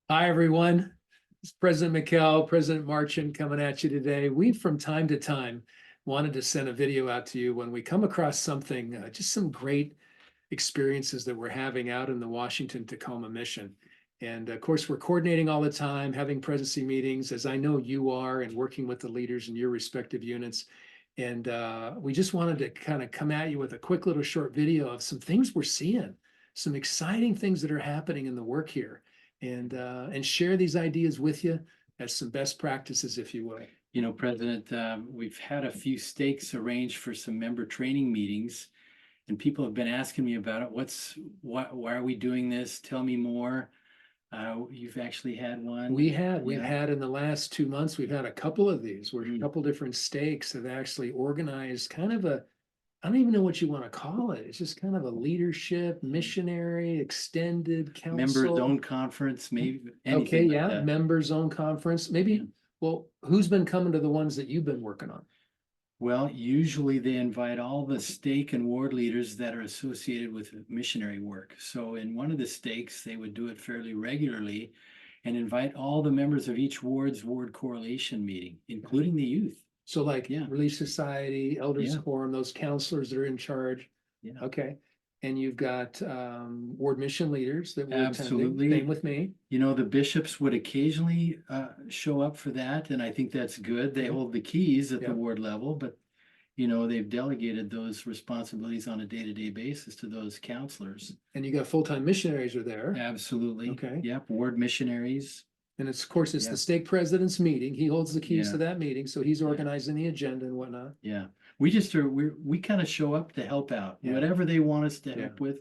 Hi, everyone. It's President McKell, President Marchant coming at you today. We, from time to time, wanted to send a video out to you when we come across something, just some great experiences that we're having out in the Washington Tacoma Mission. And of course, we're coordinating all the time, having presidency meetings, as I know you are, and working with the leaders in your respective units. And we just wanted to kind of come at you with a quick little short video of some things we're seeing, some exciting things that are happening in the work here, and share these ideas with you as some best practices, if you will. You know, President, we've had a few stakes arranged for some member training meetings, and people have been asking me about it. Why are we doing this? Tell me more. You've actually had one. We've had in the last 2 months, we've had a couple of these where a Mm. couple different stakes have actually organized kind of a, I don't even know what you want to call it. It's just kind of a leadership, missionary, extended Member council. zone conference, maybe Okay, anything like yeah, that. member zone conference, maybe. Yeah. Well, who's been coming to the ones that you've been working on? Well, usually they invite all the stake and ward leaders that are associated with missionary work. So in one of the stakes, they would do it fairly regularly and invite all the members of each ward's ward correlation meeting, including the youth. So like Yeah. Relief Society, Elders Yeah. Quorum, those counselors that are in charge. Yeah. Okay. And you've got ward mission leaders that were Absolutely. attending. Same with me. You know, the bishops would occasionally show up for that, and I think that's good. They hold the keys at Yeah. the ward level, but you know, they've delegated those responsibilities on a day-to-day basis to those counselors. And you got full-time missionaries are there. Absolutely. Okay. Yep, ward missionaries. And it's, of course, it's Yeah. the stake president's meeting. He holds the keys Yeah. to that meeting, so he's organizing the agenda and whatnot. Yeah, we just are, we kind of show up to help out. Yeah. Whatever they want us to Yeah. help with,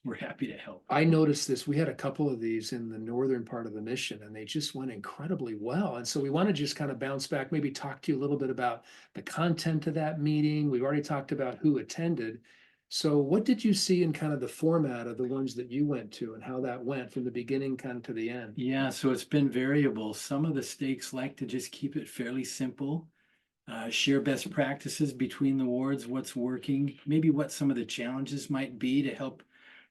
we're happy to help. I noticed this. We had a couple of these in the northern part of the mission, and they just went incredibly well. And so we want to just kind of bounce back, maybe talk to you a little bit about the content of that meeting. We've already talked about who attended. So what did you see in kind of the format of the ones that you went to and how that went from the beginning kind of to the end? Yeah, so it's been variable. Some of the stakes like to just keep it fairly simple. Share best practices between the wards, what's working, maybe what some of the challenges might be to help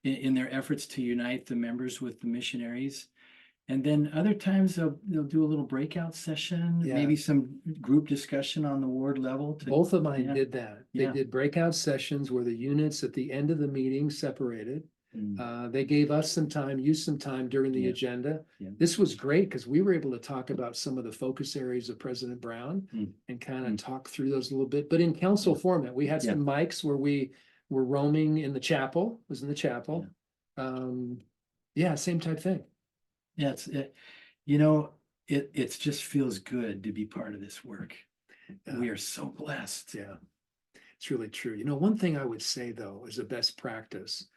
in their efforts to unite the members with the missionaries. And then other times they'll do a little breakout session, Yeah. maybe some group discussion on the ward level. Both of mine Yeah. did that. They Yeah. did breakout sessions where the units at the end of the meeting separated. Mm. They gave us some time, used some time during the Yeah. agenda. Yeah. This was great because we were able to talk about some of the focus areas of President Brown and kind of talk through those a little bit. But in council format, we had some mics where we were roaming in the chapel, was in the chapel. Yeah, same type thing. Yeah, you know, it just feels good to be part of this work. We are so blessed. Yeah, it's really true. You know, one thing I would say though, is a best practice.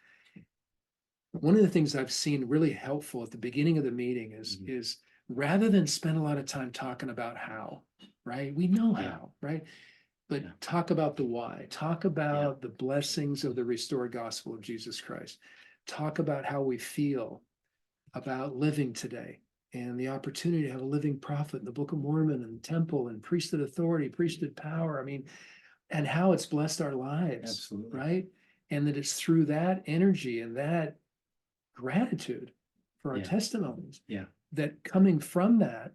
One of the things I've seen really helpful at the beginning of the meeting is rather than spend a lot of time talking about how, right? We know how, right? But talk about the why, talk about the blessings of the restored gospel of Jesus Christ. Talk about how we feel about living today and the opportunity to have a living prophet in the Book of Mormon and temple and priesthood authority, priesthood power. I mean, and how it's blessed our lives. Absolutely. Right? And that it's through that energy and that gratitude for our testimonies. Yeah. That coming from that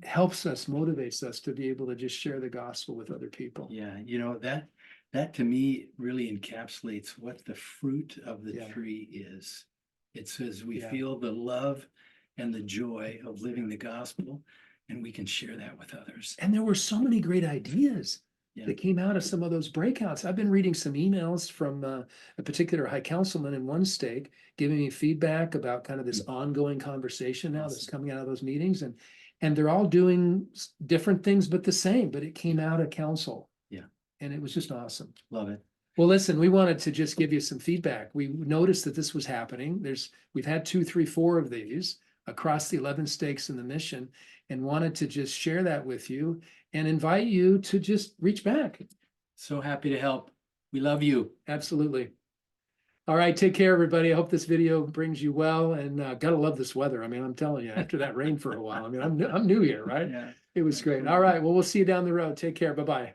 helps us, motivates us to be able to just share the gospel with other people. Yeah, you know, that to me really encapsulates what the fruit of the tree is. It says we feel the love and the joy of living the gospel, and we can share that with others. And there were so many great ideas that came out of some of those breakouts. I've been reading some emails from a particular high councilman in one stake, giving me feedback about kind of this ongoing conversation now that's coming out of those meetings. And they're all doing different things, but the same, but it came out of council. Yeah. And it was just awesome. Love it. Well, listen, we wanted to just give you some feedback. We noticed that this was happening. We've had 2, 3, 4 of these across the 11 stakes in the mission, and wanted to just share that with you and invite you to just reach back. So happy to help. We love you. Absolutely. All right, take care, everybody. I hope this video brings you well, and gotta love this weather. I mean, I'm telling you, after that rain for a while, I mean, I'm new here, right? Yeah. It was great. All right, well, we'll see you down the road. Take care. Bye-bye.